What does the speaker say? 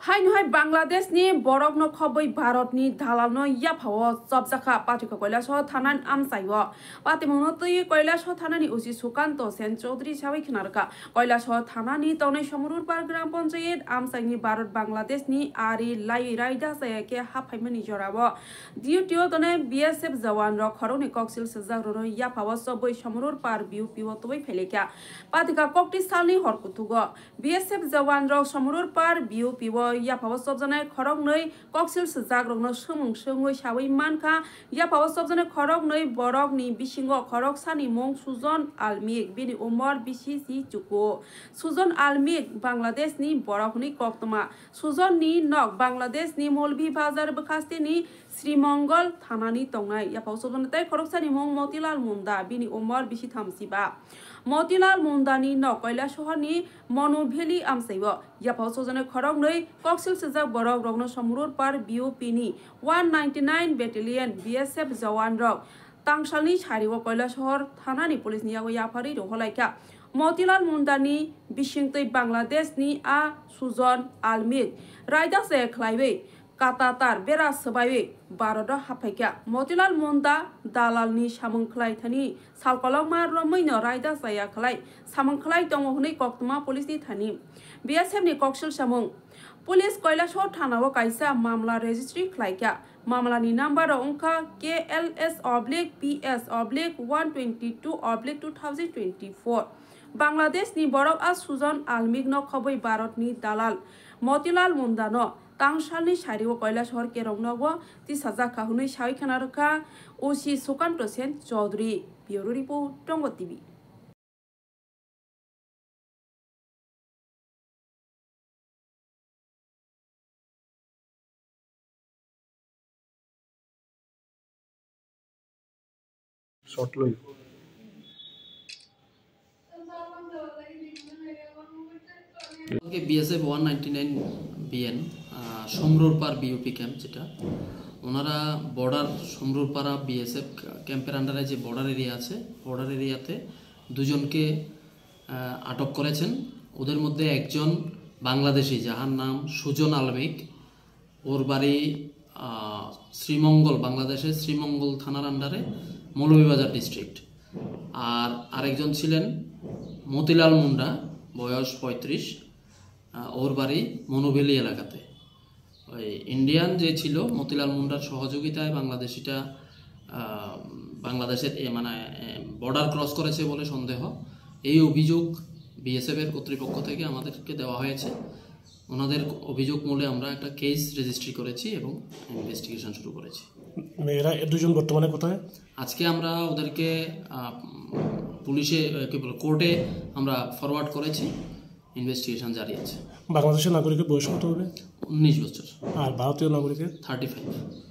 हाय बांग्लादेश नि बरफ न खबै भारत नि धालाल न याफाव सबजाखा पाटिका कैलाश थानान आमसाइव पातिमनो तै कैलाश थानानि उसी सुकान्त सेन चौधरी साबै खिनारका कैलाश थानानि तौनै समरुर पार ग्राम पञ्चायत आमसाइनि भारत बांग्लादेश नि आरि लाई राइदा सायके हाफाइमनि जराव डिउटिओ तने बीएसएफ जवान र खरौनि कक्सिल सजाग र याफाव सबै समरुर पार बिउ पिव तबै फेलेका पातिका कक्ति सालनि हरकुथुग बीएसएफ जवान र समरुर पार बिउ पिव याफाव सबजना खरक नै कक्सिल सजाग रंनो सोमों सोङै साबै मानखा याफाव सबजना खरक नै बरक नि बिसिंगो खरक सानि मं सुजन आलमिक बिनि उमर बिसि सि चुको सुजन आलमिक बांग्लादेश नि बरक नि कक्तमा सुजन नि नक बांग्लादेश नि मौलवी बाजार बखास्ति नि श्रीमंगल थानानि तंनाय याफाव सबजना तै खरक सानि मं मोतीलाल मुंदा बिनि उमर बिसि थामसिबा मोतीलाल मुंदानि नक कैलाश सहरनि मनुभेली आमसाइव याफाव सबजना खरक नै कक्सिल सजाग बरक रंनो समरुर पार बीओपी नि 199 बेटेलियन बीएसएफ जवान रक तांगसालनि सारिव कैलाशहर थानानि पुलिस नि याफारि रहलाइका मोतीलाल मुंदानि बिसिंतै बांग्लादेश नि आ सुजन आलमिक रायदा से खलाइबै कातातार बेरा सबाइबै भारत हाफाइका मोतीलाल मुंदा दालालनि सामंखलाइ थानि सालकलम मार रमैनो रायदा जाया खलाइ सामंखलाइ दङ हुनै कक्तमा पुलिस नि थानि बीएसएफ नि कक्सिल सामं पुलिस कैलाशहर थानाव काइसा मामला रेजिस्ट्री खलाइका मामलानि नम्बर अंका KLS/PS/122/2024 बांग्लादेश नि बरक आ सुजन आलमिक न खबै भारत नि दालाल मोतीलाल मुंदा न तांगसालनि सारिव कैलाशहर केरंनग 30,000 काहुनै साइखाना रखा ओसी सुकान्त सेन चौधरी ब्यूरो रिपोर्ट टंग टीवी shortly ওকে বিএসএফ 199 বিএন সমরুর পার বিওপি ক্যাম্প যেটা ওনারা বর্ডার সমরুর পাড়া বিএসএফ ক্যাম্পের আন্ডারে যে বর্ডার এরিয়া আছে বর্ডার এরিয়াতে দুজনকে আটক করেছেন ওদের মধ্যে একজন বাংলাদেশি যার নাম সুজন আলমিক ওর বাড়ি শ্রীমঙ্গল বাংলাদেশের শ্রীমঙ্গল থানার আন্ডারে মৌলভীবাজার ডিস্ট্রিক্ট আর আরেকজন ছিলেন মতিলাল মুন্ডা বয়স 35 ওর বাড়ি মনুভেলি এলাকাতে ওই ইন্ডিয়ান যে ছিল মতিলাল মুন্ডার সহযোগিতায় বাংলাদেশিটা বাংলাদেশের মানে বর্ডার ক্রস করেছে বলে সন্দেহ এই অভিযোগ বিএসএফ এর কর্তৃপক্ষ থেকে আমাদেরকে দেওয়া হয়েছে ওনাদের অভিযোগ মূলে আমরা একটা কেস রেজিস্ট্রি করেছি এবং ইনভেস্টিগেশন শুরু করেছি এরা দুজন বর্তমানে কোথায় আজকে আমরা ওদেরকে পুলিশে কি বলে কোর্টে আমরা ফরওয়ার্ড করেছি ইনভেস্টিগেশন জারি আছে বাংলাদেশের নাগরিকের বয়স কত হবে 19 বছর আর ভারতীয় নাগরিকের 35